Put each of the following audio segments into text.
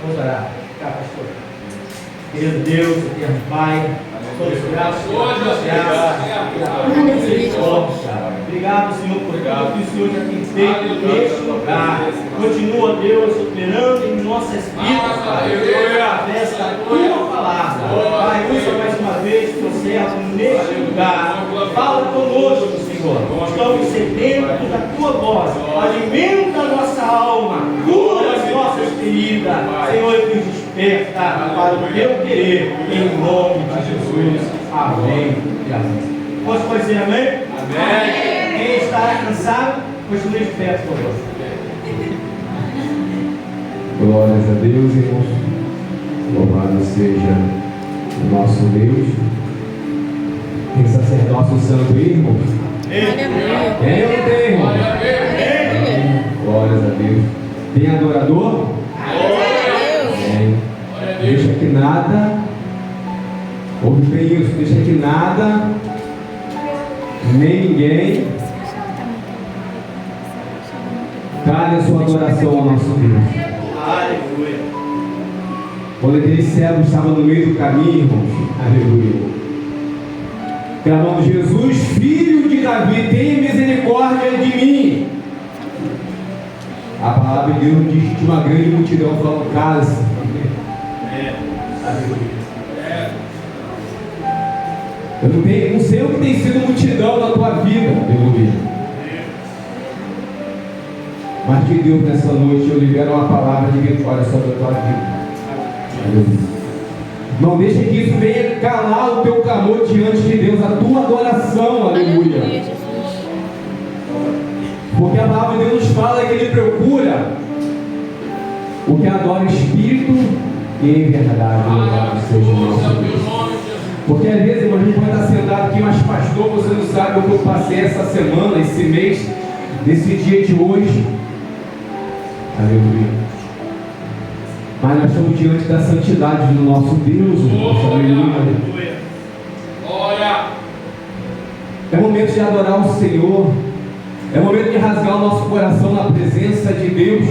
Vamos orar. Cá, pastor. Querido Deus, eterno Pai, todos graças obrigado, Senhor, por tudo que o Senhor já tem feito neste lugar. Continua, Deus, operando em nossas vidas, Pai, através da tua palavra. Pai, usa mais uma vez teu servo neste lugar. Fala conosco, Senhor. Estamos sedentos da tua voz. Alimenta a nossa alma, cura as nossas feridas, Senhor, e nos desperta para o teu querer, em nome de Jesus. Amém e amém. Posso dizer amém? Amém. Quem está cansado, continue de pé, por favor. Glórias a Deus, irmãos. Louvado seja o nosso Deus. Tem sacerdócio santo aí, irmãos? Tem ou não tem, irmão? Glórias a Deus. Tem adorador? Tem. Deixa que nada, ouve bem isso, deixa que nada, nem ninguém cale a sua adoração ao nosso Deus. Aleluia. Quando aquele servo estava no meio do caminho, irmãos, aleluia, clamando: Jesus, filho de Davi, tenha misericórdia de mim. A palavra de Deus diz que tinha uma grande multidão falando: cala-se. Eu não sei o que tem sido multidão na tua vida, aleluia. Mas que Deus, nessa noite, eu libero uma palavra de vitória sobre a tua vida, aleluia. Não deixe que isso venha calar o teu clamor diante de Deus, a tua adoração, aleluia. Porque a palavra de Deus nos fala que Ele procura o que adora o Espírito e em verdade, louvado seja o nosso Deus. Porque às vezes, irmão, a gente pode estar sentado aqui, mas pastor, você não sabe o que eu passei essa semana, esse mês, nesse dia de hoje. Aleluia. Mas nós estamos diante da santidade do nosso Deus, irmãos. Aleluia. É momento de adorar o Senhor. É momento de rasgar o nosso coração na presença de Deus.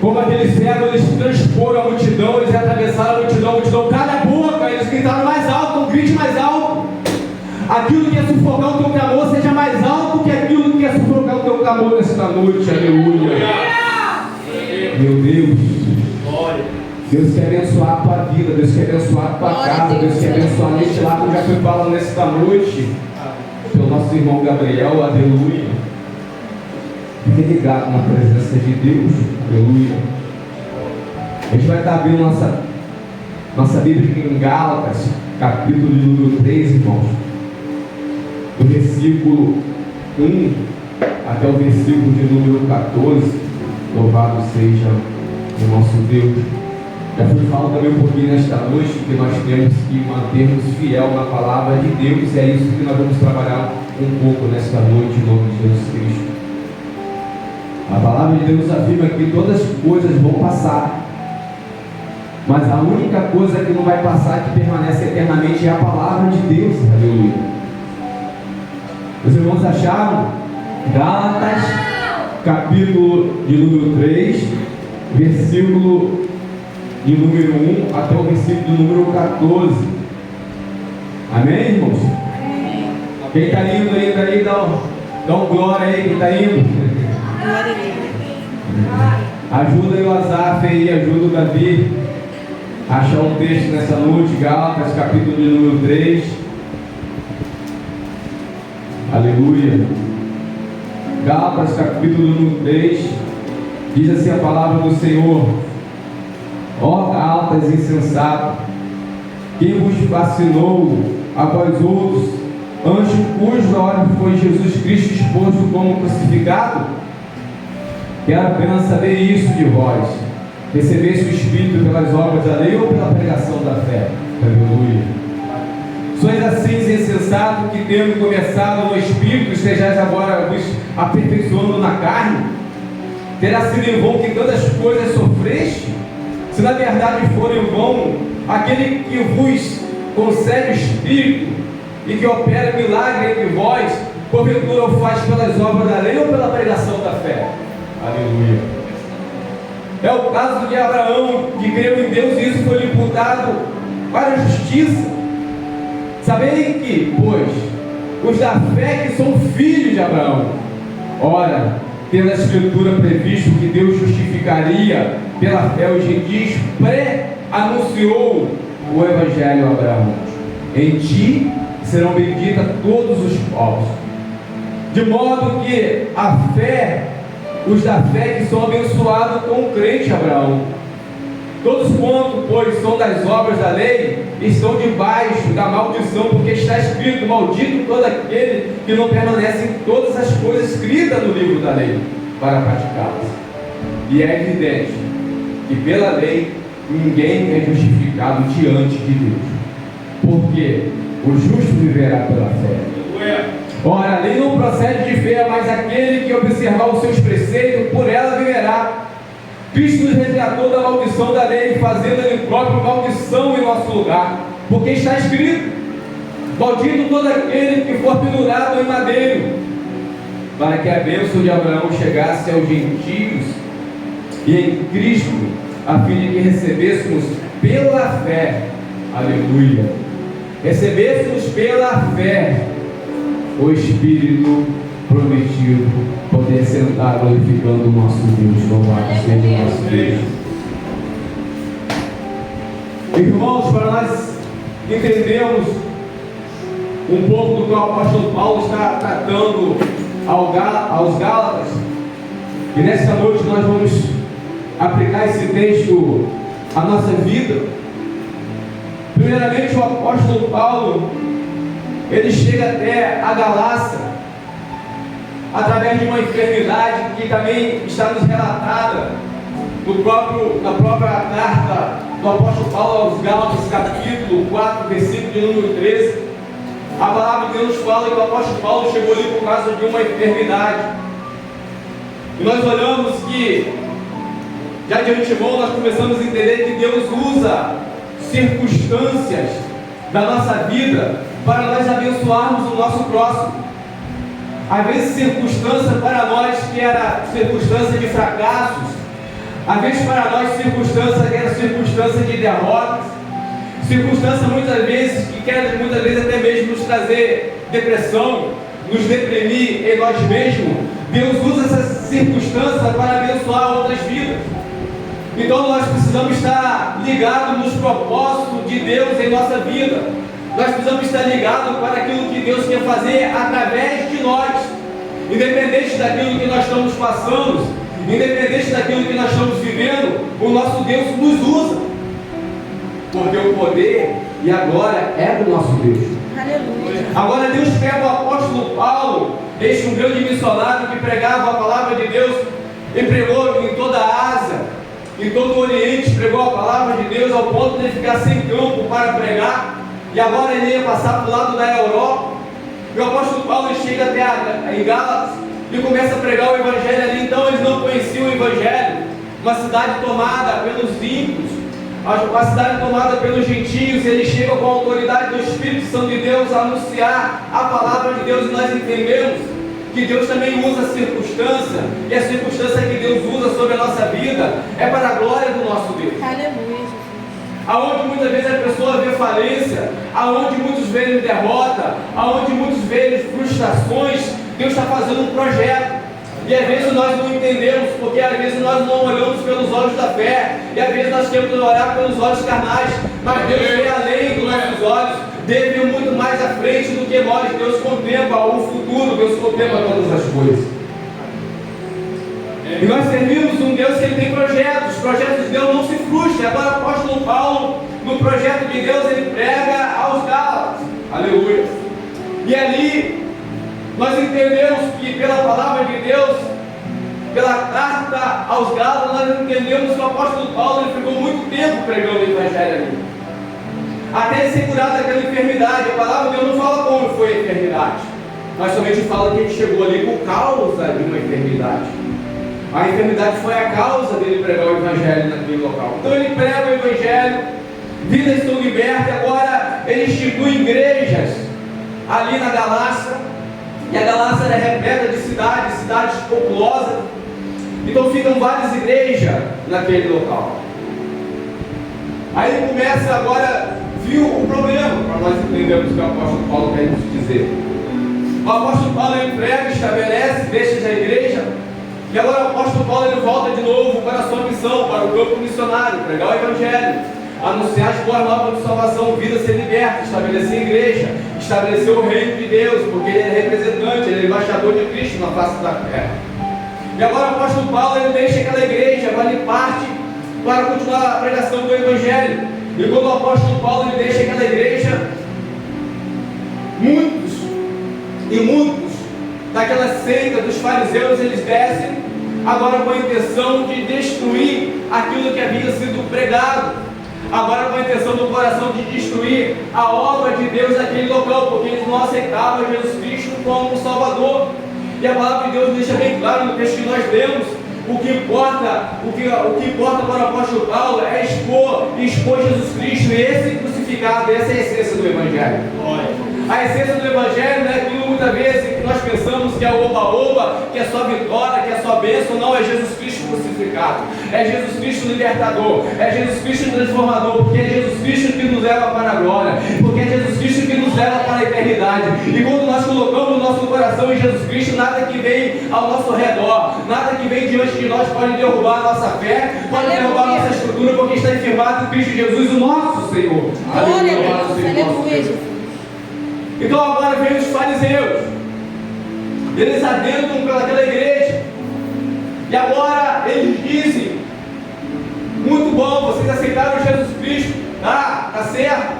Como aqueles servos, eles transporam a multidão, eles atravessaram a multidão, cala a boca, eles gritaram mais alto, um grite mais alto. Aquilo que é sufocar o teu clamor seja mais alto que aquilo que é sufocar o teu clamor nesta noite, aleluia. Meu Deus, Deus quer abençoar a tua vida, Deus quer abençoar a tua casa, Deus quer abençoar neste lado, como já foi falando nesta noite, pelo nosso irmão Gabriel, aleluia. Fique ligado na presença de Deus, aleluia. A gente vai estar abrindo nossa Bíblia em Gálatas, capítulo de número 3, irmãos, do versículo 1 até o versículo de número 14. Louvado seja o nosso Deus. Já fui falando também um pouquinho nesta noite que nós temos que mantermos fiel na palavra de Deus, e é isso que nós vamos trabalhar um pouco nesta noite, em nome de Jesus Cristo. A palavra de Deus afirma que todas as coisas vão passar, mas a única coisa que não vai passar, que permanece eternamente, é a palavra de Deus, aleluia. Os irmãos acharam? Gálatas, capítulo de número 3, versículo de número 1 até o versículo de número 14. Amém, irmãos? Quem está indo ainda aí, dá um glória aí, quem está indo. Ajuda aí o Azaf aí, ajuda o Davi a achar um texto nessa noite. Gálatas, capítulo de número 3. Aleluia. Gálatas, capítulo número 3. Diz assim a palavra do Senhor: ó Gálatas insensato, quem vos fascinou a vós outros, antes cujo hora foi Jesus Cristo exposto como crucificado? Quero apenas saber isso de vós: recebeste o Espírito pelas obras da lei ou pela pregação da fé? Aleluia. Sois assim insensato, que tendo começado no Espírito, estejais agora vos aperfeiçoando na carne? Terá sido em vão que tantas coisas sofreste? Se na verdade for em vão aquele que vos concede o Espírito e que opera milagre entre vós, porventura o faz pelas obras da lei ou pela pregação da fé? Aleluia. É o caso de Abraão, que creu em Deus e isso foi lhe imputado para a justiça. Sabem que, pois, os da fé que são filhos de Abraão, ora, tendo a Escritura previsto que Deus justificaria pela fé os gentios, pré-anunciou o Evangelho a Abraão: em ti serão benditas todos os povos. De modo que a fé, os da fé que são abençoados com o crente Abraão. Todos quanto, pois, são das obras da lei, estão debaixo da maldição, porque está escrito: maldito todo aquele que não permanece em todas as coisas escritas no livro da lei, para praticá-las. E é evidente que pela lei ninguém é justificado diante de Deus, porque o justo viverá pela fé. Ora, a lei não procede de fé, mas aquele que observar os seus preceitos, por ela viverá. Cristo nos resgatou da maldição da lei, fazendo Ele próprio maldição em nosso lugar, porque está escrito: maldito todo aquele que for pendurado em madeiro, para que a bênção de Abraão chegasse aos gentios, e em Cristo, a fim de que recebêssemos pela fé, aleluia, recebêssemos pela fé o Espírito prometido, poder sentar glorificando o nosso Deus. Louvado seja o nosso Deus. Irmãos, para nós entendermos um pouco do que o apóstolo Paulo está tratando aos Gálatas, e nesta noite nós vamos aplicar esse texto à nossa vida. Primeiramente, o apóstolo Paulo, ele chega até a Galácia através de uma enfermidade que também está nos relatada na própria carta do apóstolo Paulo aos Gálatas, capítulo 4, versículo de número 13. A palavra de Deus fala que o apóstolo Paulo chegou ali por causa de uma enfermidade. E nós olhamos que, já de antemão, nós começamos a entender que Deus usa circunstâncias da nossa vida para nós abençoarmos o nosso próximo. Às vezes circunstância para nós que era circunstância de fracassos, às vezes para nós circunstância que era circunstância de derrotas, circunstância muitas vezes que quer muitas vezes até mesmo nos trazer depressão, nos deprimir em nós mesmos. Deus usa essas circunstâncias para abençoar outras vidas. Então nós precisamos estar ligados nos propósitos de Deus em nossa vida. Nós precisamos estar ligados para aquilo que Deus quer fazer através de nós. Independente daquilo que nós estamos passando, independente daquilo que nós estamos vivendo, o nosso Deus nos usa. Porque o poder e a glória é do nosso Deus. Aleluia. Agora Deus pega o apóstolo Paulo, este um grande missionário que pregava a palavra de Deus, e pregou em toda a Ásia, em todo o Oriente, pregou a palavra de Deus ao ponto de ele ficar sem campo para pregar. E agora ele ia passar para o lado da Europa. E o apóstolo Paulo chega até em Gálatas e começa a pregar o Evangelho ali. Então eles não conheciam o Evangelho. Uma cidade tomada pelos ímpios, uma cidade tomada pelos gentios. Ele chega com a autoridade do Espírito Santo de Deus a anunciar a palavra de Deus. E nós entendemos que Deus também usa a circunstância, e a circunstância que Deus usa sobre a nossa vida é para a glória do nosso Deus. Aleluia. Aonde muitas vezes a pessoa vê falência, aonde muitos veem derrota, aonde muitos veem frustrações, Deus está fazendo um projeto. E às vezes nós não entendemos, porque às vezes nós não olhamos pelos olhos da fé, e às vezes nós temos que olhar pelos olhos carnais, mas Deus vê além dos nossos olhos, Deus vê muito mais à frente do que nós. Deus contempla o futuro, Deus contempla todas as coisas. E nós servimos um Deus que ele tem projetos. Os projetos de Deus não se frustram. Agora o apóstolo Paulo, no projeto de Deus, ele prega aos Gálatas. Aleluia. E ali nós entendemos que pela palavra de Deus, pela carta aos Gálatas, nós entendemos que o apóstolo Paulo ele ficou muito tempo pregando o Evangelho ali, até ele ser curado daquela enfermidade. A palavra de Deus não fala como foi a enfermidade, mas somente fala que ele chegou ali por causa de uma enfermidade. A enfermidade foi a causa dele pregar o Evangelho naquele local. Então ele prega o Evangelho, vidas estão libertas. Agora ele institui igrejas ali na Galácia. E a Galácia era repleta de cidades populosas. Então ficam várias igrejas naquele local. Aí ele começa agora, viu o problema, para nós entendermos o que o apóstolo Paulo quer nos dizer. O apóstolo Paulo ele prega, estabelece, deixa a igreja, e agora o apóstolo Paulo ele volta de novo para a sua missão, para o campo missionário, pregar o evangelho, anunciar as boas novas de salvação, vida ser liberta, estabelecer a igreja, estabelecer o reino de Deus, porque ele é representante, ele é embaixador de Cristo na face da terra. E agora o apóstolo Paulo ele deixa aquela igreja, agora ele parte para continuar a pregação do evangelho. E quando o apóstolo Paulo ele deixa aquela igreja, muitos daquela seita dos fariseus eles descem agora com a intenção de destruir aquilo que havia sido pregado, agora com a intenção do coração de destruir a obra de Deus naquele local, porque eles não aceitavam Jesus Cristo como Salvador. E a palavra de Deus deixa bem claro no texto que nós lemos. O que importa para o apóstolo Paulo é expor Jesus Cristo, e esse crucificado. Essa é a essência do Evangelho. A essência do Evangelho não é aquilo muitas vezes que nós pensamos que é oba-oba, que é só vitória, que é só bênção. Não, é Jesus Cristo crucificado, é Jesus Cristo libertador, é Jesus Cristo transformador, porque é Jesus Cristo que nos leva para a glória, porque é Jesus Cristo que nos leva para a eternidade. E quando nós colocamos o nosso coração em Jesus Cristo, nada que vem ao nosso redor, nada que vem diante de nós pode derrubar a nossa fé, pode derrubar a nossa estrutura, porque está firmado em Cristo Jesus, o nosso Senhor. Aleluia. Então agora vem os fariseus, eles adentram pelaquela igreja, e agora eles dizem: muito bom, vocês aceitaram Jesus Cristo, está certo,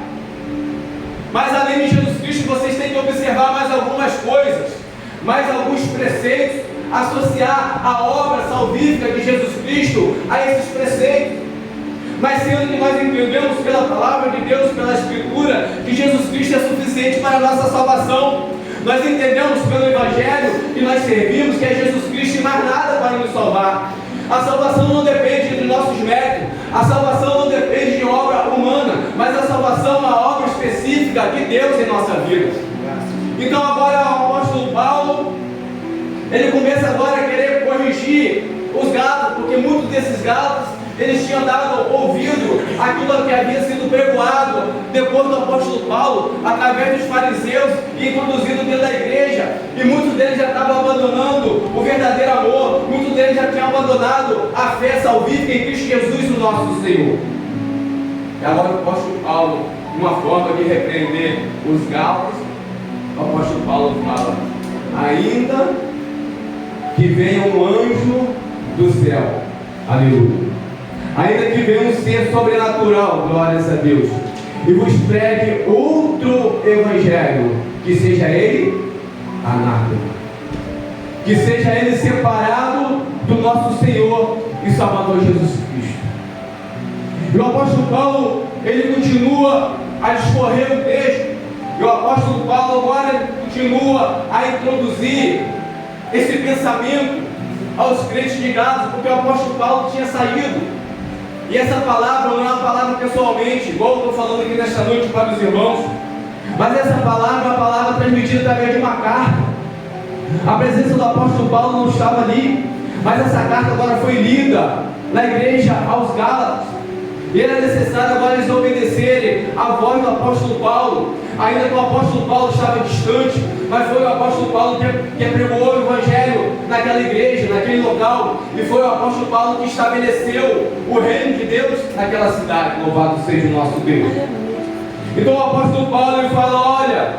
mas além de Jesus Cristo vocês têm que observar mais algumas coisas, mais alguns preceitos, associar a obra salvífica de Jesus Cristo a esses preceitos. Mas sendo que nós entendemos pela palavra de Deus, pela Escritura, que Jesus Cristo é suficiente para a nossa salvação, nós entendemos pelo Evangelho que nós servimos, que é Jesus Cristo e mais nada para nos salvar. A salvação não depende de nossos méritos, a salvação não depende de obra humana, mas a salvação é uma obra específica de Deus em nossa vida. Então agora o apóstolo Paulo, ele começa agora a querer corrigir os Gálatas, porque muitos desses Gálatas eles tinham dado ouvido àquilo que havia sido pregoado depois do apóstolo Paulo, através dos fariseus, e introduzido dentro da igreja, e muitos deles já estavam abandonando o verdadeiro amor, muitos deles já tinham abandonado a fé salvífica em Cristo Jesus, o nosso Senhor. E agora o apóstolo Paulo, uma forma de repreender os Gálatas, o apóstolo Paulo fala: ainda que venha um anjo do céu, aleluia, ainda que venha um ser sobrenatural, glórias a Deus, e vos pregue outro evangelho, que seja ele anátema, que seja ele separado do nosso Senhor e Salvador Jesus Cristo. E o apóstolo Paulo, ele continua a discorrer o texto, e o apóstolo Paulo agora continua a introduzir esse pensamento aos crentes de Gálatas, porque o apóstolo Paulo tinha saído. E essa palavra não é uma palavra pessoalmente, igual eu estou falando aqui nesta noite para os irmãos, mas essa palavra é uma palavra transmitida através de uma carta. A presença do apóstolo Paulo não estava ali, mas essa carta agora foi lida na igreja aos Gálatas, e era necessário agora eles obedecerem à voz do apóstolo Paulo, ainda que o apóstolo Paulo estava distante, mas foi o apóstolo Paulo que pregou o evangelho naquela igreja, naquele local, e foi o apóstolo Paulo que estabeleceu o reino de Deus naquela cidade. Louvado seja o nosso Deus. Então o apóstolo Paulo ele fala: olha,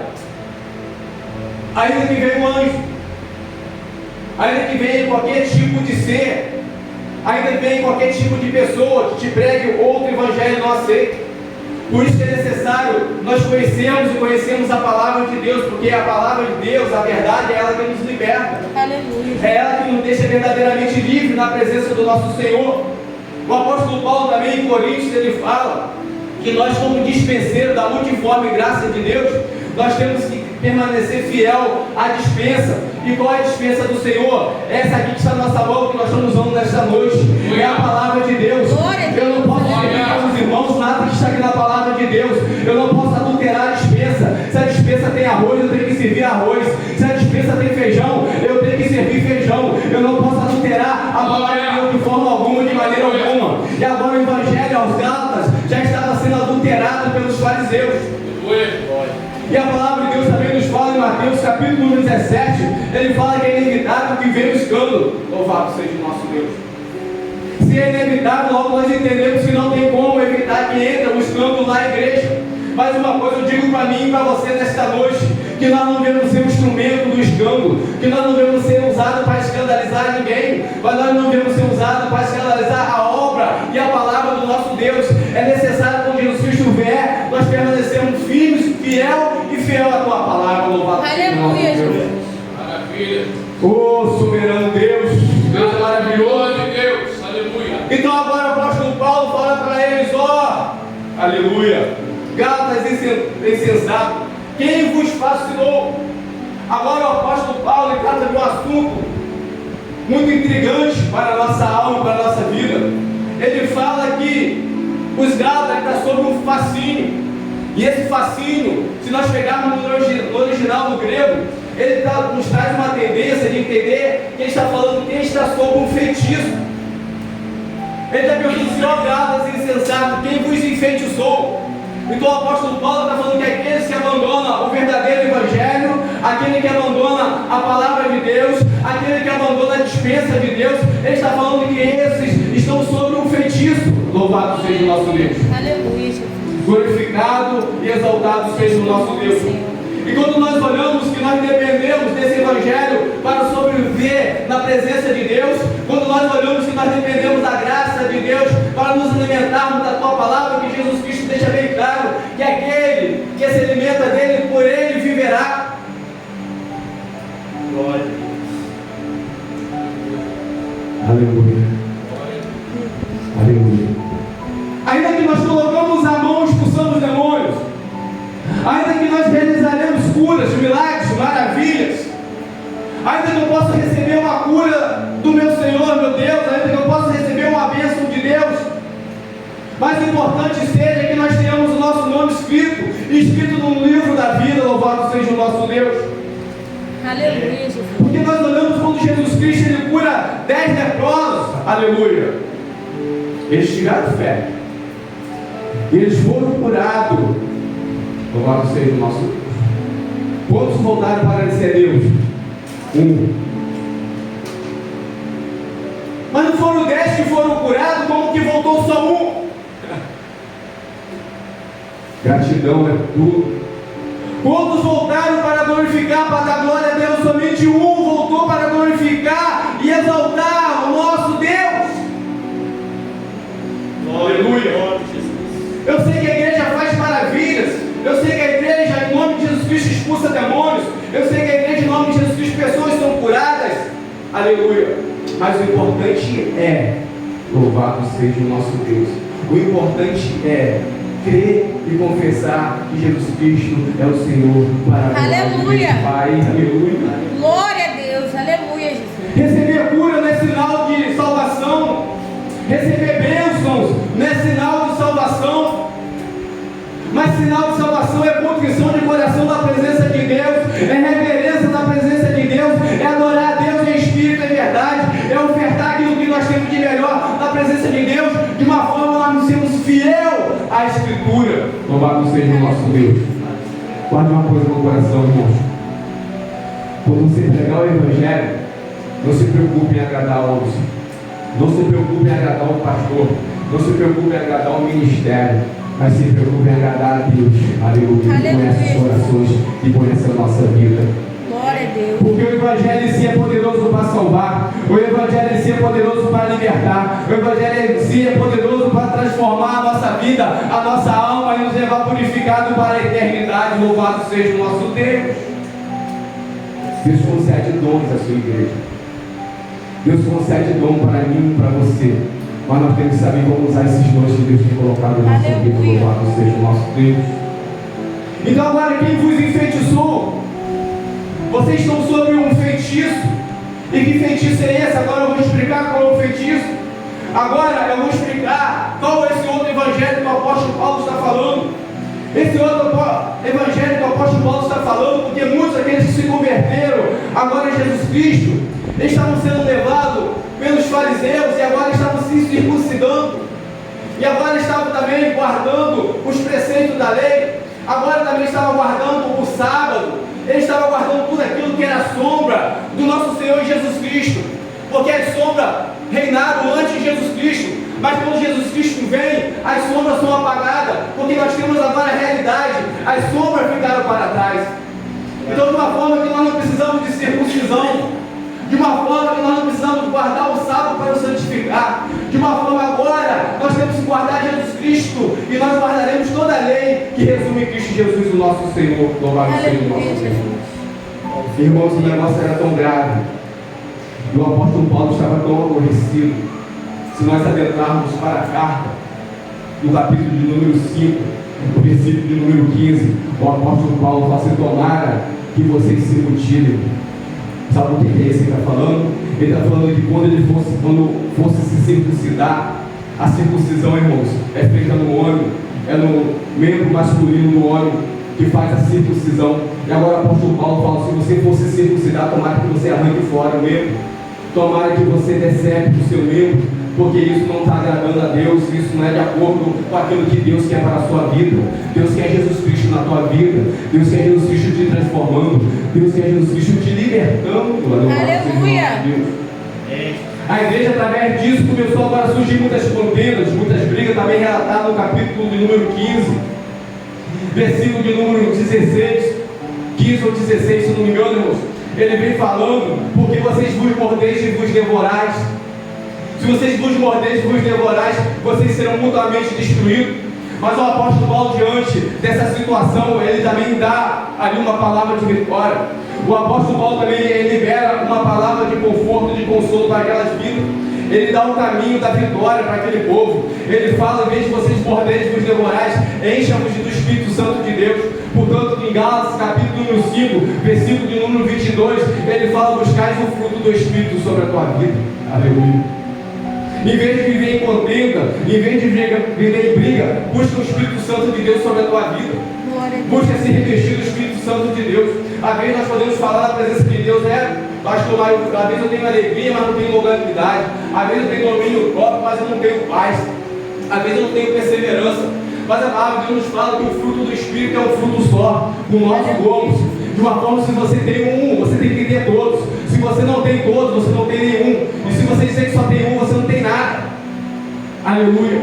ainda que venha um anjo, ainda que venha qualquer tipo de ser, ainda que venha qualquer tipo de pessoa que te pregue outro evangelho, não aceita. Por isso que é necessário nós conhecemos a palavra de Deus, porque a palavra de Deus, a verdade, é ela que nos liberta. Aleluia. É ela que nos deixa verdadeiramente livre na presença do nosso Senhor. O apóstolo Paulo também em Coríntios ele fala que nós, como dispenseiros da multiforme graça de Deus, nós temos que permanecer fiel à dispensa. E qual é a dispensa do Senhor? Essa aqui que está na nossa mão, que nós estamos usando nesta noite, é a palavra de Deus. Eu não posso servir para os irmãos nada que está aqui na palavra de Deus. Eu não posso adulterar a dispensa. Se a dispensa tem arroz, eu tenho que servir arroz. Se a dispensa tem feijão, eu tenho que servir feijão. Eu não posso adulterar a palavra Evangelho aos Gálatas já estava sendo adulterado pelos fariseus. E a palavra de Deus também nos fala em Mateus capítulo 17, ele fala que é inevitável que venha o escândalo. Louvado seja o nosso Deus. Se é inevitável, logo nós entendemos que não tem como evitar que entre o escândalo na igreja. Mas uma coisa eu digo para mim e para você nesta noite, que nós não devemos ser um instrumento do escândalo, que nós não devemos ser usados para escandalizar ninguém, mas nós não devemos ser usados para escandalizar a obra e a palavra do nosso Deus. É necessário, quando Jesus Cristo vier, nós permanecermos firmes, fiel à tua palavra. Louvado seja o nosso Deus. Maravilha. Oh, soberano Deus, Deus é maravilhoso. Deus, aleluia. Então agora o apóstolo Paulo fala para eles, aleluia, Gálatas insensato, quem vos fascinou? Agora o apóstolo Paulo trata de um assunto muito intrigante para a nossa alma, para a nossa vida. Ele fala que os Gálatas estão sob um fascínio, e esse fascínio, se nós pegarmos no original, no grego, ele nos traz uma tendência de entender que ele está falando quem está sob um feitiço. Ele está perguntando, ó Gálatas insensato, quem vos enfeitiçou? Então o apóstolo Paulo está falando que aqueles que abandonam o verdadeiro evangelho, aquele que abandona a palavra de Deus, aquele que abandona a dispensa de Deus, ele está falando que esses estão sob um feitiço. Louvado seja o nosso Deus. Aleluia, Jesus. Glorificado e exaltado seja o nosso Deus. E quando nós olhamos que nós dependemos desse evangelho para sobreviver na presença de Deus, quando nós olhamos que nós dependemos da graça de Deus para nos alimentarmos da tua palavra, que Jesus Cristo deixa bem claro que aquele que se alimenta dele, por ele viverá. Glória. Aleluia. Aleluia. Ainda que nós colocamos a mão, expulsamos demônios, ainda que nós realizaremos curas, milagres, maravilhas, ainda que eu possa receber uma cura do meu Senhor, meu Deus, ainda que eu possa receber uma bênção de Deus, mais importante seja que nós tenhamos o nosso nome escrito no livro da vida. Louvado seja o nosso Deus. Aleluia, Jesus. Porque nós olhamos quando Jesus Cristo ele cura 10 leprosos, aleluia, eles tiveram fé, eles foram curados. Louvado seja o nosso Deus. Quantos voltaram para agradecer a Deus? 1. Mas não foram 10 que foram curados, como que voltou só 1? Gratidão é tudo. Quantos voltaram para glorificar, para dar glória a Deus? Somente 1 voltou para glorificar e exaltar o nosso Deus. Aleluia. Eu sei que a igreja faz maravilhas. Eu sei que a igreja, em nome de Jesus Cristo, expulsa demônios. Eu sei que a igreja, em nome de Jesus Cristo, pessoas são curadas. Aleluia. Mas o importante é, louvado seja o nosso Deus, o importante é crer e confessar que Jesus Cristo é o Senhor para a glória do Pai. Aleluia. Glória a Deus. Aleluia, Jesus. Receber cura não é sinal de salvação. Receber bênçãos não é sinal de salvação. Mas sinal de salvação é contrição de coração da presença de Deus, é reverência da presença de Deus, é adorar a Deus em espírito e verdade, é ofertar aquilo que nós temos de melhor na presença de Deus, de uma forma que nós nos sermos fiel à Escritura. Louvado seja o nosso Deus. Guarde uma coisa no coração, irmãos. Quando você pregar o Evangelho, não se preocupe em agradar a outros, não se preocupe em agradar o pastor, não se preocupe em agradar o ministério, mas se preocupe em agradar a Deus. Aleluia. Que conhece os corações e conhece a nossa vida. Glória a Deus. Porque o Evangelho em si é poderoso para salvar, o Evangelho em si é poderoso para libertar, o Evangelho em si é poderoso para transformar a nossa vida, a nossa alma e nos levar purificado para a eternidade. Louvado seja o nosso Deus. Deus concede dons à sua igreja. Deus concede dom para mim e para você. Mas nós temos que saber como usar esses dons que Deus tem colocado na nossa vida. Louvado seja o nosso Deus. Então agora, quem vos enfeitiçou? Vocês estão sob um feitiço. E que feitiço é esse? Agora eu vou explicar qual é o feitiço. Agora eu vou explicar qual é esse outro evangelho que o apóstolo Paulo está falando. Esse outro evangelho que o apóstolo Paulo está falando, porque muitos daqueles que se converteram agora a Jesus Cristo, eles estavam sendo levados pelos fariseus e agora estavam se circuncidando. e agora estava também guardando os preceitos da lei, agora também estava guardando o sábado, ele estava guardando tudo aquilo que era sombra do nosso Senhor Jesus Cristo, porque as sombras reinaram antes de Jesus Cristo, mas quando Jesus Cristo vem, as sombras são apagadas, porque nós temos agora a realidade, as sombras ficaram para trás. Então, de uma forma que nós não precisamos de circuncisão, de uma forma que nós não precisamos guardar o sábado para nos santificar, de uma forma agora nós temos que guardar Jesus Cristo, e nós guardaremos toda a lei que resume Cristo Jesus, o nosso Senhor. Louvado seja o nosso Senhor. Irmãos, o negócio era tão grave, e o apóstolo Paulo estava tão aborrecido. Se nós adentrarmos para a carta, no capítulo de número 5, no versículo de número 15, o apóstolo Paulo fala assim: tomara que vocês se mutilem. Sabe o que é isso que ele está falando? Ele está falando que quando fosse se circuncidar, a circuncisão, irmãos, é feita no homem, é no membro masculino do homem que faz a circuncisão. E agora o apóstolo Paulo fala: se você fosse circuncidar, tomara que você arranque fora o membro, tomara que você decepte o seu membro, porque isso não está agradando a Deus, isso não é de acordo com aquilo que Deus quer para a sua vida. Deus quer Jesus Cristo na tua vida, Deus quer Jesus Cristo te transformando, Deus quer Jesus Cristo te libertando. Aleluia! A igreja, através disso, começou agora a surgir muitas contendas, muitas brigas, também relatado no capítulo de número 15, versículo de número 16, 15 ou 16, se não me engano, irmãos. Ele vem falando: porque vocês vos mordeis e vos devorais. Se vocês vos mordeis e vos devorais, vocês serão mutuamente destruídos. Mas o apóstolo Paulo, diante dessa situação, ele também dá ali uma palavra de vitória. O apóstolo Paulo também libera uma palavra de conforto, de consolo para aquelas vidas. Ele dá o caminho da vitória para aquele povo. Ele fala: em vez de vocês mordeis e vos devorais, encha-vos do Espírito Santo de Deus. Portanto, em Gálatas, capítulo número 5, versículo de número 22, ele fala: buscais o fruto do Espírito sobre a tua vida. Aleluia. Em vez de viver em contenda, em vez de viver em briga, busca o Espírito Santo de Deus sobre a tua vida. Busca se revestir do Espírito Santo de Deus. Às vezes nós podemos falar da presença de Deus, pastor, às vezes eu tenho alegria, mas não tenho longanimidade. Às vezes eu tenho domínio próprio, mas eu não tenho paz. Às vezes eu não tenho perseverança. Mas a palavra de Deus nos fala que o fruto do Espírito é um fruto só, com 9 gomos. De uma forma, se você tem um, você tem que ter todos. Se você não tem todos, você não tem nenhum. E se você dizer que só tem um, você não tem nada. Aleluia.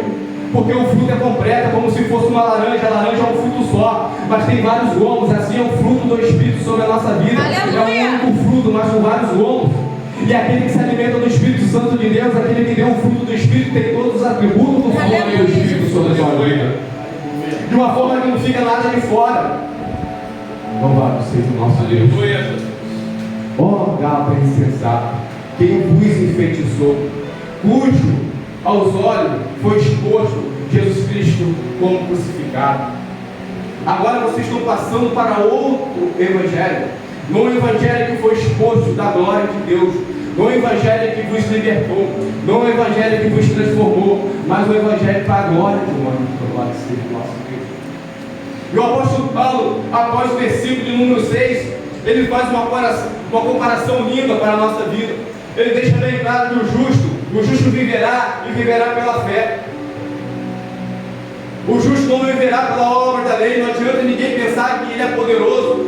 Porque o fruto é completo, como se fosse uma laranja. A laranja é um fruto só, mas tem vários gomos. Assim é o fruto do Espírito sobre a nossa vida. Aleluia. É um único fruto, mas com vários gomos. E aquele que se alimenta do Espírito Santo de Deus, aquele que tem o fruto do Espírito, tem todos os atributos do fruto do Espírito sobre a sua vida. De uma forma que não fica nada de fora. Louvado seja o nosso Deus. Ó gata insensato, quem vos enfeitiçou, cujo aos olhos foi exposto Jesus Cristo como crucificado. Agora vocês estão passando para outro evangelho, não o evangelho que foi exposto da glória de Deus, não o evangelho que vos libertou, não o evangelho que vos transformou, mas o evangelho para a glória do homem. Louvado seja o nosso Deus. E o apóstolo Paulo, após o versículo de número 6, ele faz uma comparação linda para a nossa vida. Ele deixa bem claro que o justo viverá e viverá pela fé. O justo não viverá pela obra da lei. Não adianta ninguém pensar que ele é poderoso,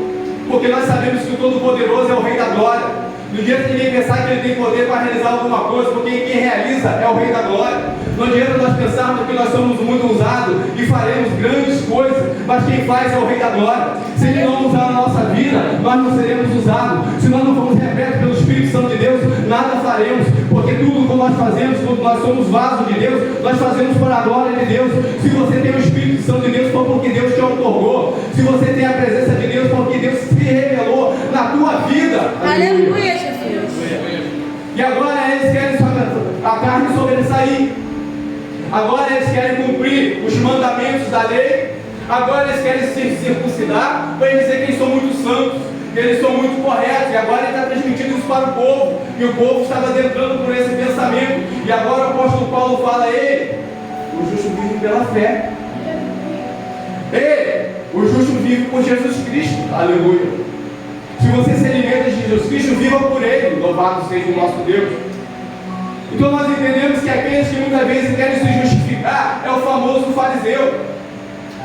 porque nós sabemos que o Todo-Poderoso é o Rei da Glória. Não adianta ninguém pensar que ele tem poder para realizar alguma coisa, porque quem realiza é o Rei da Glória. Não adianta nós pensarmos que nós somos muito usados e faremos grandes coisas, mas quem faz é o Rei da Glória. Se ele não usar a nossa vida, nós não seremos usados. Se nós não formos repletos pelo Espírito Santo de Deus, nada faremos, porque tudo que nós fazemos, quando nós somos vasos de Deus, nós fazemos para a glória de Deus. Se você tem o Espírito Santo de Deus, foi porque Deus te otorgou. Se você tem a presença de Deus, foi porque Deus se revelou na tua vida. Aleluia, Jesus. E agora eles querem a carne sobressair. Agora eles querem cumprir os mandamentos da lei. Agora eles querem se circuncidar para eles dizer que eles são muito santos, que eles são muito corretos. E agora ele está transmitindo isso para o povo. E o povo estava adentrando por esse pensamento. E agora o apóstolo Paulo fala: ei, o justo vive pela fé. Ei, o justo vive por Jesus Cristo. Aleluia. Se você se alimenta de Jesus Cristo, viva por Ele. Louvado seja o nosso Deus. Então nós entendemos que aqueles que muitas vezes querem se justificar é o famoso fariseu.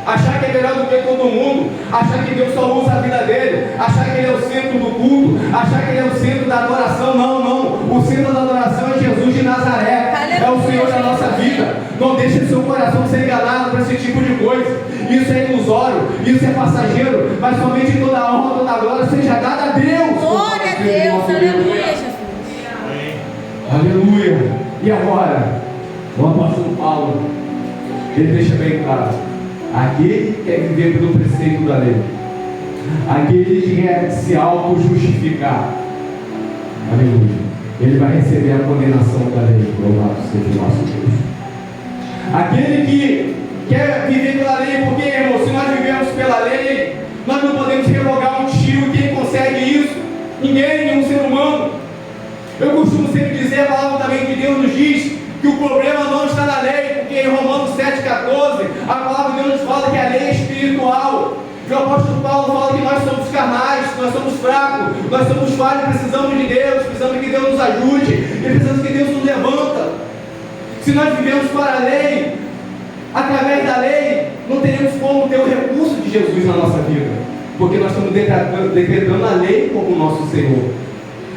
Achar que é melhor do que todo mundo, achar que Deus só usa a vida dele, achar que ele é o centro do culto, achar que ele é o centro da adoração. Não, não. O centro da adoração é Jesus de Nazaré. É o Senhor da nossa vida. Não deixe seu coração ser enganado por esse tipo de coisa. Isso é ilusório, isso é passageiro, mas somente toda a honra, toda a glória seja dada a Deus. Glória a Deus, aleluia, Jesus. Aleluia. E agora, o apóstolo Paulo, ele deixa bem claro: aquele que quer viver pelo preceito da lei, aquele que quer se auto-justificar, aleluia, ele vai receber a condenação da lei. Louvado seja o nosso Deus. Aquele que quer viver pela lei, porque, irmão, se nós vivemos pela lei, nós não podemos revogar um tiro. Quem consegue isso? Ninguém, nenhum ser humano. Eu costumo sempre dizer, a palavra também de Deus nos diz que o problema não está na lei, porque em Romanos 7,14, a palavra de Deus nos fala que a lei é espiritual. E o apóstolo Paulo fala que nós somos carnais, nós somos fracos, nós somos falhos, precisamos de Deus, precisamos que Deus nos ajude, e precisamos que Deus nos levanta. Se nós vivemos para a lei, através da lei, não teremos como ter o recurso de Jesus na nossa vida, porque nós estamos decretando a lei como nosso Senhor,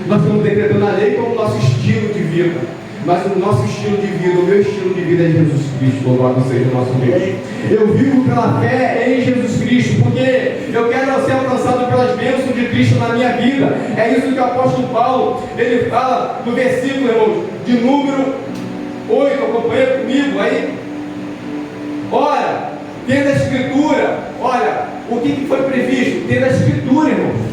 nós estamos decretando a lei como nosso estilo de vida. Mas o nosso estilo de vida, o meu estilo de vida é Jesus Cristo. Louvado seja o nosso Deus. Eu vivo pela fé em Jesus Cristo, porque eu quero ser alcançado pelas bênçãos de Cristo na minha vida. É isso que o apóstolo Paulo, ele fala no versículo, irmãos, de número 8, acompanha comigo aí. Ora, tendo a Escritura, olha, o que foi previsto? Tendo a Escritura, irmãos.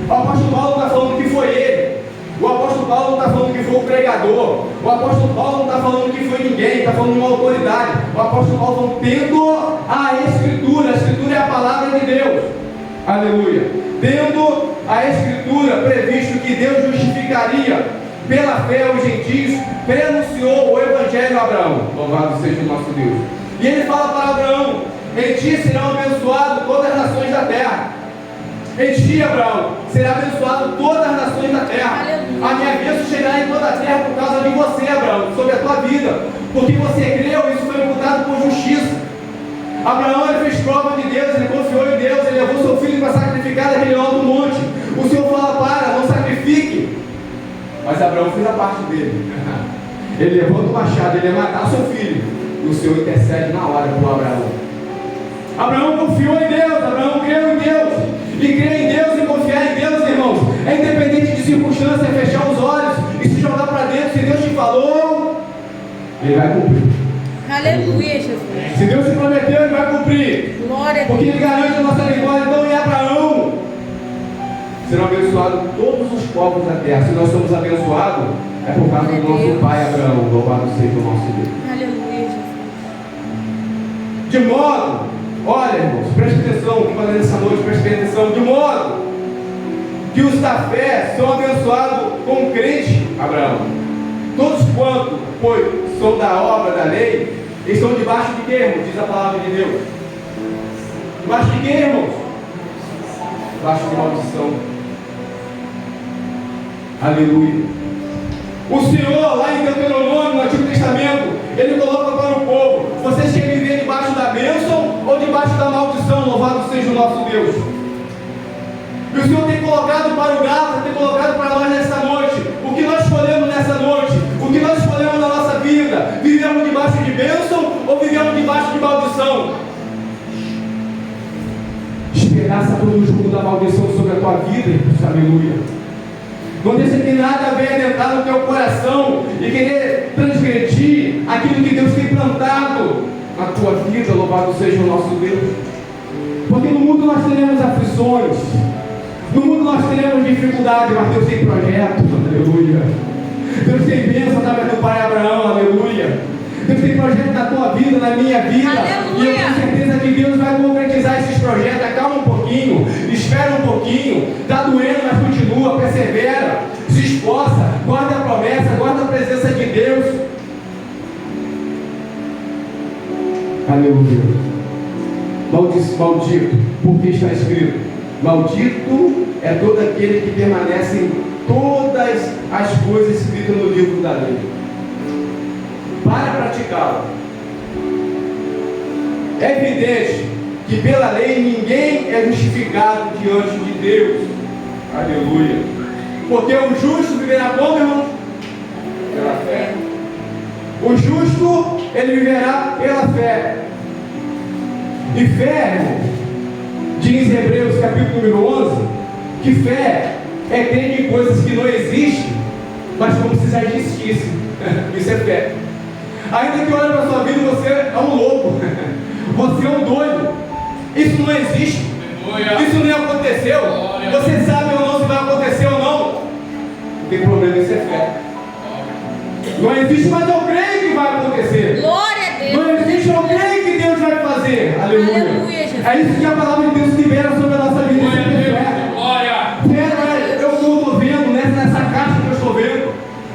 O apóstolo Paulo está falando que foi ele. O apóstolo Paulo não está falando que foi o pregador. O apóstolo Paulo não está falando que foi ninguém, está falando de uma autoridade. O apóstolo Paulo está falando, tendo a Escritura. A Escritura é a palavra de Deus. Aleluia. Tendo a Escritura previsto que Deus justificaria pela fé os gentios, prenunciou o Evangelho a Abraão. Louvado seja o nosso Deus. E ele fala para Abraão: em ti serão abençoadas todas as nações da terra. Em ti, Abraão, será abençoado todas as nações da terra. A minha bênção chegará em toda a terra por causa de você, Abraão, sobre a tua vida. Porque você creu, isso foi imputado por justiça. Abraão, ele fez prova de Deus, ele confiou em Deus, ele levou seu filho para sacrificar naquele alto monte. O Senhor fala: não sacrifique. Mas Abraão fez a parte dele. Ele levanta o machado, ele ia matar seu filho. E o Senhor intercede na hora por Abraão. Abraão confiou em Deus, Abraão creu em Deus. E crer em Deus e confiar em Deus, irmãos, é independente de circunstância, é fechar os olhos e se jogar para dentro. Se Deus te falou, Ele vai cumprir. Aleluia, Jesus. Se Deus te prometeu, Ele vai cumprir. Glória a Deus. Porque Ele garante a nossa vitória. Então, em Abraão serão abençoados todos os povos da terra. Se nós somos abençoados, é por causa do nosso pai Abraão. Louvado seja o nosso Deus. Aleluia, Jesus. De modo, olha, irmãos, preste atenção, que fazer nessa noite, preste atenção, de modo que os da fé são abençoados com o crente Abraão. Todos quanto, pois, são da obra da lei, estão debaixo de quê, irmãos? Diz a palavra de Deus. Debaixo de quê, irmãos? Debaixo de maldição. Aleluia. O Senhor, lá em Deuteronômio, no Antigo Testamento, Ele coloca para o povo: vocês querem viver debaixo da bênção ou debaixo da maldição? Louvado seja o nosso Deus. E o Senhor tem colocado para o Gálatas, tem colocado para nós nessa noite. O que nós escolhemos nessa noite? O que nós escolhemos na nossa vida? Vivemos debaixo de bênção ou vivemos debaixo de maldição? Despedaça todo o jugo da maldição sobre a tua vida, irmãos. Aleluia. Não deixe que nada venha adentrar no teu coração e querer transgredir aquilo que Deus tem plantado na tua vida. Louvado seja o nosso Deus. Porque no mundo nós teremos aflições, no mundo nós teremos dificuldade, mas Deus tem projeto. Aleluia. Deus tem bênção através do pai Abraão. Aleluia. Deus tem projeto na tua vida, na minha vida. Aleluia. E eu tenho certeza que Deus vai concretizar esses projetos. Acalma um pouquinho, espera um pouquinho, está doendo, mas continua, persevera, se esforça, guarda a promessa, guarda a presença de Deus. Aleluia. Maldito, porque está escrito: maldito é todo aquele que permanece em todas as coisas escritas no livro da lei. para praticá-la. É evidente que pela lei ninguém é justificado diante de Deus. Aleluia. Porque o justo viverá como, irmão? Pela fé. O justo, ele viverá pela fé. E fé, irmão, diz em Hebreus capítulo número 11, que fé é crer em coisas que não existem, mas como se já existissem. Isso é fé. Ainda que olhe para a sua vida, você é um louco. Você é um doido. Isso não existe. Isso nem aconteceu. Você sabe ou não se vai acontecer ou não. Não tem problema, isso é fé. Não existe, mas eu creio que vai acontecer. Glória a Deus. Não existe, eu creio que Deus vai fazer. Aleluia. Aleluia, Jesus. É isso que a palavra de Deus libera sobre a nossa vida. Isso é fé. Fé não é eu não estou vendo, não é nessa caixa que eu estou vendo,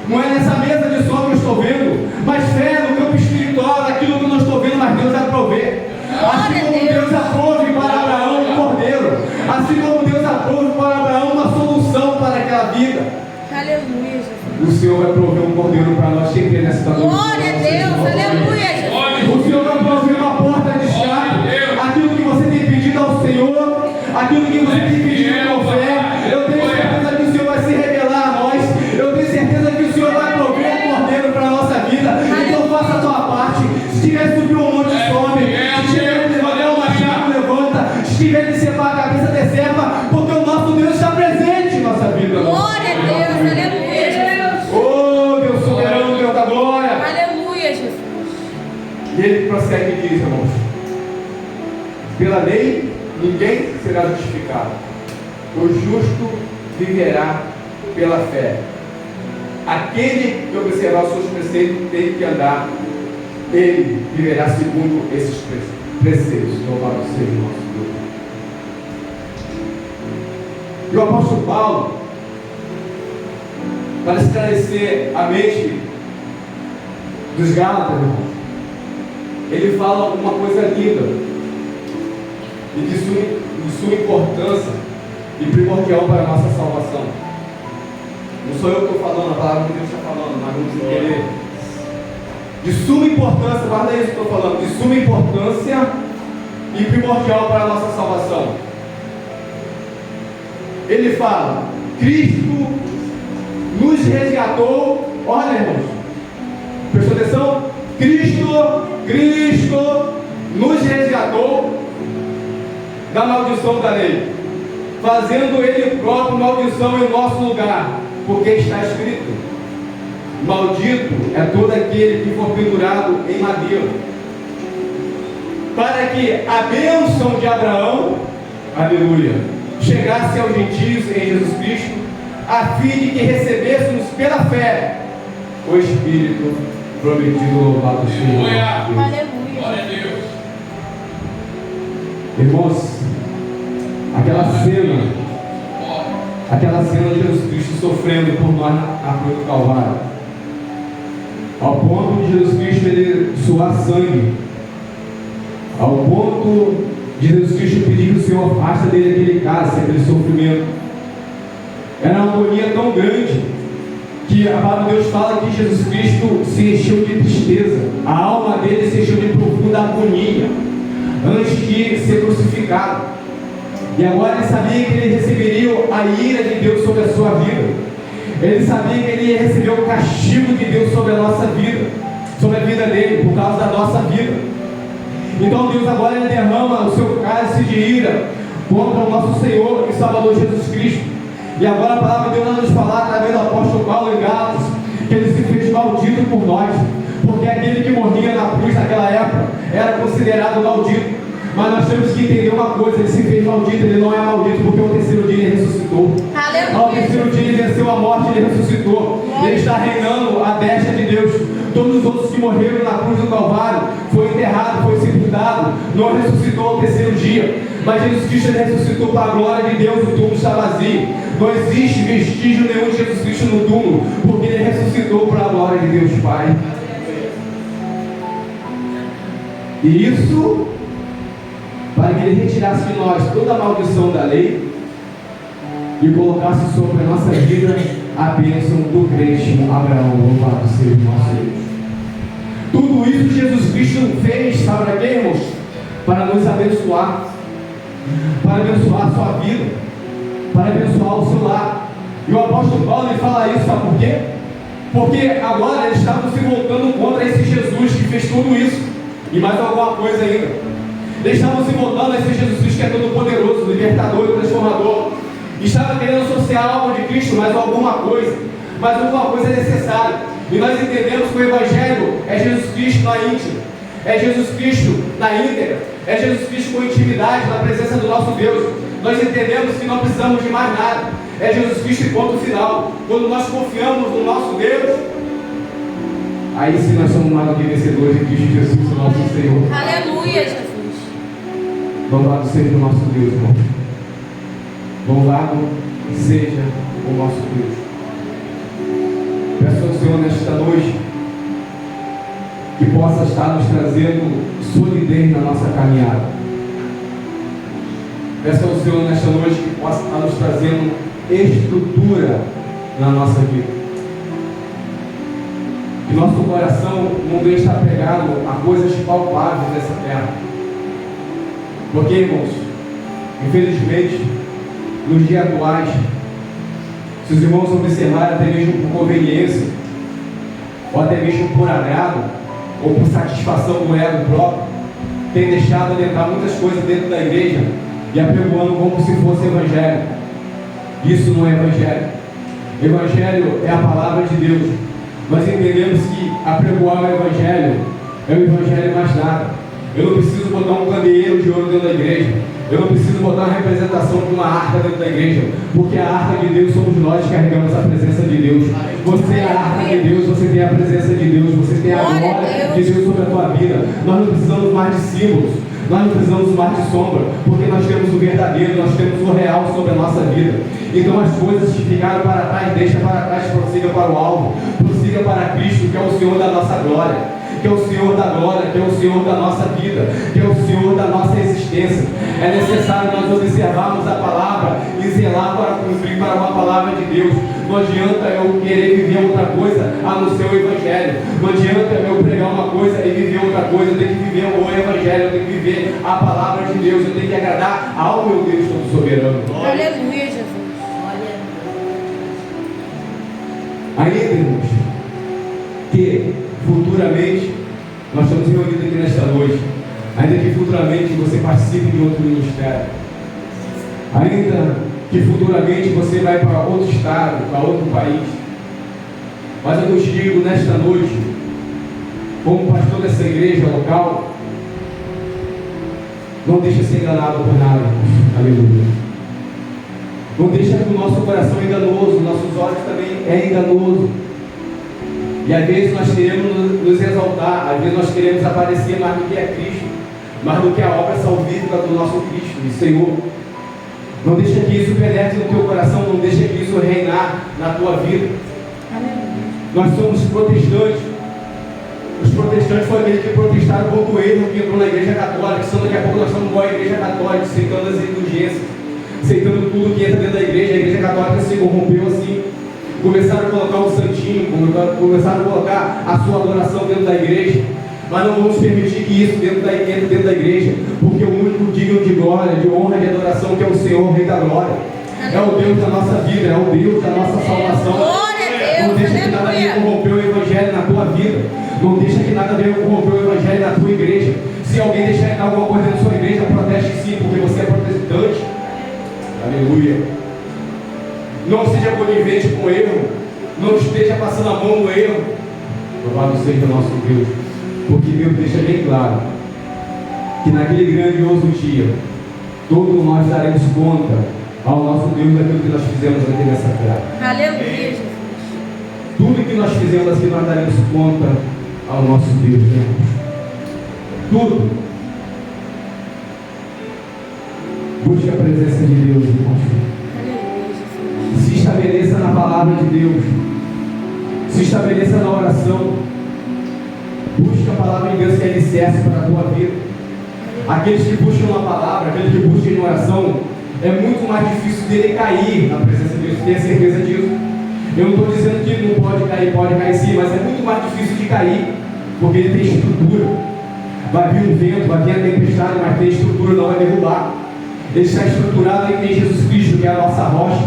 não é nessa mesa de som que eu estou vendo, mas fé no campo espiritual, naquilo que eu não estou vendo, mas Deus vai prover. Assim como Deus aprove para Abraão um cordeiro, assim como Deus aprove para Abraão uma solução para aquela vida, Aleluia, Jesus. o Senhor vai prover um cordeiro para nós. Quem crê nessa estação? Glória a Deus. Aleluia, Jesus. O Senhor vai prover uma porta de escape. Aquilo que você tem pedido ao Senhor, aquilo que você tem pedido com fé, eu tenho certeza que o Senhor vai se revelar a nós. Eu tenho certeza que o Senhor vai prover um cordeiro para a nossa vida. Então faça a tua parte. Se tiver que subir um monte, some. Se tiver que levantar uma chave, levanta. Se tiver que separar a cabeça, decepa, porque o nosso Deus está presente em nossa vida. Glória a Deus. Aleluia, Jesus. Oh, Deus soberano, Deus da glória. Aleluia, Jesus. E ele prossegue e diz, irmãos: pela lei ninguém será justificado. O justo viverá pela fé. Aquele que observar os seus preceitos tem que andar, ele viverá segundo esses preceitos. Louvado seja o nosso Deus. E o apóstolo Paulo, para esclarecer a mente dos Gálatas, irmãos, ele fala uma coisa linda e de suma importância e primordial para a nossa salvação. Não sou eu que estou falando, a palavra que Deus está falando, mas vamos entender. De suma importância, guarda isso que eu estou falando, de suma importância e primordial para a nossa salvação. Ele fala: Cristo nos resgatou. Olha, irmãos, prestou atenção? Cristo nos resgatou da maldição da lei, fazendo ele próprio maldição em nosso lugar, porque está escrito: maldito é todo aquele que for pendurado em madeira, para que a bênção de Abraão, aleluia, chegasse aos gentios em Jesus Cristo, a fim de que recebêssemos pela fé o Espírito prometido. Louvado seja. Aleluia. Glória a Deus. Irmãos, aquela cena de Jesus Cristo sofrendo por nós na cruz do Calvário, ao ponto de Jesus Cristo ele suar sangue, ao ponto de Jesus Cristo pedir que o Senhor afaste dele aquele cálice, aquele sofrimento. Era uma agonia tão grande que a palavra de Deus fala que Jesus Cristo se encheu de tristeza, a alma dele se encheu de profunda agonia antes de ser crucificado. E agora ele sabia que ele receberia a ira de Deus sobre a sua vida. Ele sabia que ele ia receber o castigo de Deus sobre a nossa vida, sobre a vida dele, por causa da nossa vida. Então Deus agora ele derrama o seu cálice de ira contra o nosso Senhor e Salvador Jesus Cristo. E agora a palavra de Deus vai nos falar através do apóstolo Paulo em Gálatas que ele se fez maldito por nós, porque aquele que morria na cruz naquela época era considerado maldito. Mas nós temos que entender uma coisa: ele se fez maldito, ele não é maldito, porque ao terceiro dia ele ressuscitou. Aleluia. Ao terceiro dia ele venceu a morte, ele ressuscitou. Ele está reinando à destra de Deus. Todos os outros que morreram na cruz do Calvário foi enterrado, foi sepultado, não ressuscitou ao terceiro dia. Mas Jesus Cristo ele ressuscitou para a glória de Deus, o túmulo está vazio. Não existe vestígio nenhum de Jesus Cristo no túmulo, porque ele ressuscitou para a glória de Deus Pai. E isso para que ele retirasse de nós toda a maldição da lei e colocasse sobre a nossa vida a bênção do crente Abraão. Louvado seja o nosso Deus. Tudo isso Jesus Cristo fez, sabe para quê, irmãos? Para nos abençoar, para abençoar a sua vida, para abençoar o seu lar. E o apóstolo Paulo ele fala isso, sabe por quê? Porque agora eles estavam se voltando contra esse Jesus que fez tudo isso, e mais alguma coisa ainda. Eles estavam se voltando a esse Jesus Cristo que é todo poderoso, libertador e transformador. Estava querendo associar algo de Cristo, mas alguma coisa é necessária. E nós entendemos que o Evangelho é Jesus Cristo na íntima, é Jesus Cristo na íntegra, é Jesus Cristo com intimidade, na presença do nosso Deus. Nós entendemos que não precisamos de mais nada, é Jesus Cristo e ponto final. Quando nós confiamos no nosso Deus, aí sim nós somos mais do que vencedores de Cristo Jesus, o nosso Senhor. Aleluia, Jesus. Louvado seja o nosso Deus, irmão. Louvado seja o nosso Deus. Peço ao Senhor nesta noite que possa estar nos trazendo solidez na nossa caminhada. Peço ao Senhor nesta noite que possa estar nos trazendo estrutura na nossa vida. Que nosso coração não deixe estar pegado a coisas palpáveis dessa terra. Porque, irmãos, infelizmente, nos dias atuais, se os irmãos observarem até mesmo por conveniência, ou até mesmo por agrado, ou por satisfação do ego próprio, tem deixado de entrar muitas coisas dentro da igreja e apregoando como se fosse evangelho. Isso não é evangelho. Evangelho é a palavra de Deus. Nós entendemos que apregoar o evangelho é o evangelho mais nada. Eu não preciso botar um candeeiro de ouro dentro da igreja. Eu não preciso botar uma representação de uma arca dentro da igreja, porque a arca de Deus somos nós que carregamos a presença de Deus. Você é a arca de Deus, você tem a presença de Deus, você tem a glória de Deus sobre a tua vida. Nós não precisamos mais de símbolos, nós não precisamos mais de sombra, porque nós temos o verdadeiro, nós temos o real sobre a nossa vida. Então as coisas que ficaram para trás, deixa para trás, prossiga para o alvo, prossiga para Cristo, que é o Senhor da nossa glória, que é o Senhor da glória, que é o Senhor da nossa vida, que é o Senhor da nossa existência. É necessário nós observarmos a palavra e zelar para cumprir para uma palavra de Deus. Não adianta eu querer viver outra coisa a não ser o Evangelho. Não adianta eu pregar uma coisa e viver outra coisa. Eu tenho que viver o Evangelho, eu tenho que viver a palavra de Deus. Eu tenho que agradar ao meu Deus todo soberano. Aleluia, Jesus. Ainda, irmãos, que futuramente nós estamos reunidos aqui nesta noite, ainda que futuramente você participe de outro ministério, ainda que futuramente você vai para outro estado, para outro país, mas eu te digo nesta noite, como pastor dessa igreja local, não deixe ser enganado por nada, irmãos. Aleluia. Não deixa que o nosso coração é enganoso, nossos olhos também é enganoso. E às vezes nós queremos nos exaltar, às vezes nós queremos aparecer mais do que é Cristo, mais do que a obra salvífica do nosso Cristo e Senhor. Não deixa que isso penetre no teu coração, não deixa que isso reinar na tua vida. Nós somos protestantes. Os protestantes foram aqueles que protestaram contra o erro que entrou na igreja católica, senão daqui a pouco nós somos igual a igreja católica, aceitando as indulgências, aceitando tudo que entra dentro da igreja. A igreja católica se corrompeu assim. Começaram a colocar o santinho, começaram a colocar a sua adoração dentro da igreja, mas não vamos permitir que isso entre dentro da igreja, porque o único digno de glória, de honra e de adoração, que é o Senhor, o Rei da Glória, é o Deus da nossa vida, é o Deus da nossa salvação. Não deixa que nada venha corromper o Evangelho na tua vida, não deixa que nada venha corromper o Evangelho na tua igreja. Se alguém deixar entrar alguma coisa na sua igreja, proteste sim, porque você é protestante. Aleluia. Não seja conivente com o erro, não esteja passando a mão no erro. Louvado seja o nosso Deus, porque Deus deixa bem claro que naquele grandioso dia todos nós daremos conta ao nosso Deus daquilo que nós fizemos aqui nessa terra. Aleluia, Jesus. Tudo que nós fizemos aqui nós daremos conta ao nosso Deus, né? Tudo. Busque a presença de Deus, irmãos. Se estabeleça na palavra de Deus, se estabeleça na oração, busque a palavra de Deus que é alicerce para a tua vida. Aqueles que buscam a palavra, aqueles que buscam em oração, é muito mais difícil dele cair na presença de Deus, tenha certeza disso. Eu não estou dizendo que não pode cair sim, mas é muito mais difícil de cair. porque ele tem estrutura. Vai vir um vento, vai vir a tempestade, mas tem estrutura, não vai derrubar. Ele está estruturado em Jesus Cristo, que é a nossa rocha.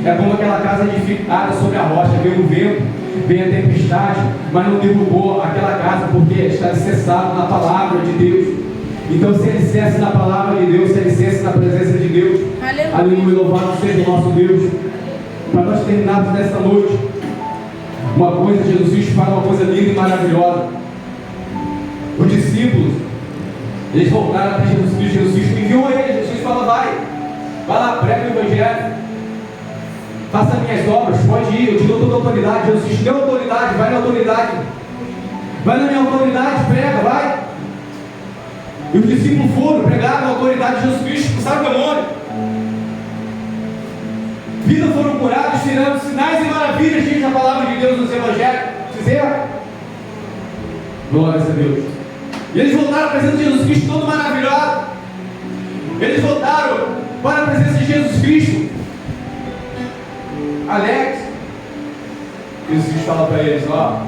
É como aquela casa edificada sobre a rocha. Vem o vento, vem a tempestade, mas não derrubou aquela casa, porque está alicerçado na palavra de Deus. Então, se alicerce na palavra de Deus, se alicerce na presença de Deus. Aleluia, louvado seja o nosso Deus. Para nós terminarmos nesta noite, uma coisa, Jesus Cristo fala uma coisa linda e maravilhosa. Os discípulos, eles voltaram até Jesus Cristo enviou eles. Jesus Cristo fala: vai lá, prega o Evangelho, faça minhas obras, pode ir, eu te dou toda a autoridade. Jesus Cristo deu autoridade, vai na autoridade, vai na minha autoridade, prega, vai. E os discípulos foram, pregaram a autoridade de Jesus Cristo, expulsaram o demônio, vidas foram curadas, fizeram sinais e maravilhas, diz a palavra de Deus nos Evangelhos. Fizeram, glórias a Deus. E eles voltaram à presença de Jesus Cristo, todo maravilhoso. Eles voltaram para a presença de Jesus Cristo alegres. Jesus Cristo fala para eles: ó,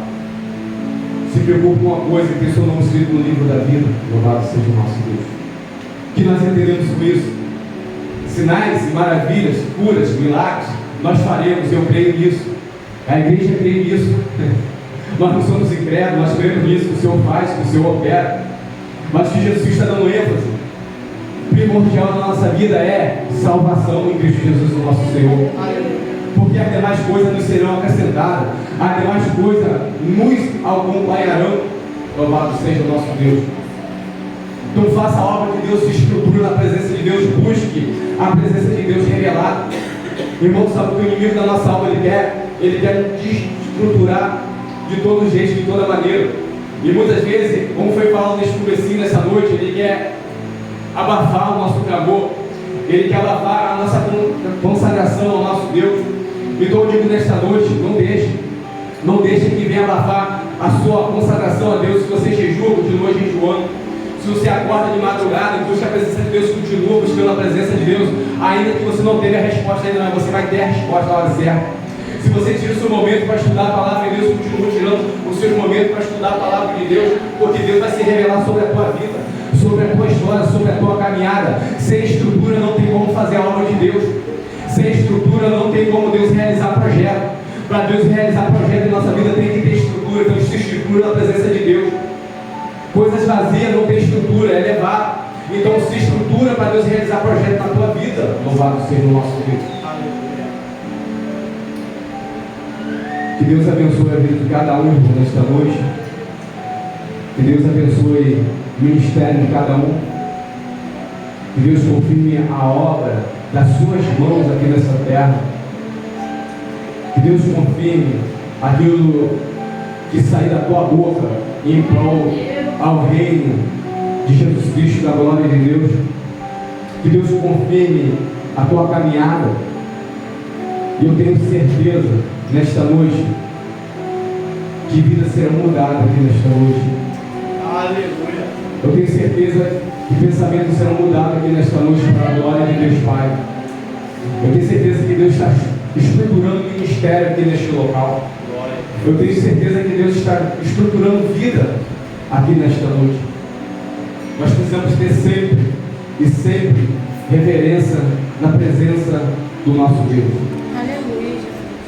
se preocupe com uma coisa, que tem seu nome escrito no livro da vida. Louvado seja o nosso Deus. Que nós entendemos com isso? Sinais e maravilhas, curas, milagres, nós faremos, eu creio nisso. A igreja crê nisso. Nós não somos incrédulos, nós cremos nisso, que o Senhor faz, que o Senhor opera. Mas que Jesus está dando ênfase primordial na nossa vida é salvação em Cristo Jesus, o nosso Senhor. Porque as demais coisas nos serão acrescentadas, as demais coisas nos acompanharão. Louvado seja o nosso Deus. Então faça a obra de Deus, se estrutura na presença de Deus, busque a presença de Deus revelada. Irmão, sabe que o inimigo da nossa alma ele quer desestruturar de todo jeito, de toda maneira. E muitas vezes, como foi falado neste comecinho nessa noite, ele quer abafar o nosso clamor, ele quer abafar a nossa consagração ao nosso Deus. Então eu digo nesta noite, não deixe que venha abafar a sua consagração a Deus. Se você jejua, continua jejuando. Se você acorda de madrugada, busca a presença de Deus, continua buscando a presença de Deus, ainda que você não tenha a resposta ainda, mas você vai ter a resposta na hora certa. Se você tira o seu momento para estudar a palavra de Deus, continua tirando o seu momento para estudar a palavra de Deus, porque Deus vai se revelar sobre a tua vida, sobre a tua história, sobre a tua caminhada. Sem estrutura não tem como fazer a obra de Deus. Sem estrutura não tem como Deus realizar projeto. Para Deus realizar projeto em nossa vida tem que ter estrutura. Então se estrutura na presença de Deus. Coisas vazias não tem estrutura, é levado. Então se estrutura para Deus realizar projeto na tua vida. Louvado seja o nosso Deus. Que Deus abençoe a vida de cada um nesta noite. Que Deus abençoe o ministério de cada um. Que Deus confirme a obra das suas mãos aqui nessa terra. Que Deus confirme aquilo que sair da tua boca em prol ao reino de Jesus Cristo, da glória de Deus. Que Deus confirme a tua caminhada. E eu tenho certeza nesta noite que vidas serão mudadas aqui nesta noite. Aleluia. Eu tenho certeza que pensamentos serão mudados aqui nesta noite para a glória de Deus Pai. Eu tenho certeza que Deus está estruturando o ministério aqui neste local. Eu tenho certeza que Deus está estruturando vida aqui nesta noite. Nós precisamos ter sempre reverência na presença do nosso Deus. Aleluia.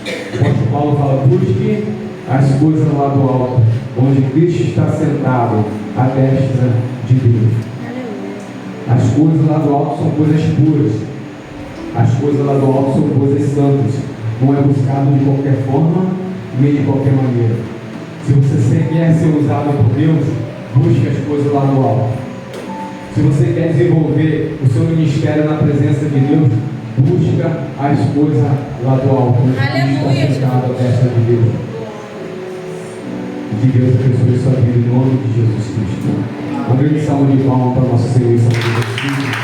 O apóstolo Paulo fala: busque as coisas lá do alto, onde Cristo está sentado à destra de Deus. Aleluia. As coisas lá do alto são coisas puras. As coisas lá do alto são coisas santas. Não é buscado de qualquer forma, nem de qualquer maneira. Se você quer ser usado por Deus, busque as coisas lá do alto. Se você quer desenvolver o seu ministério na presença de Deus, busca as coisas lá do alto. Aleluia. Está sentado à destra de Deus. Que Deus abençoe sua vida em nome de Jesus Cristo. Uma grande salva de palmas para nosso Senhor e Salvador Jesus Cristo.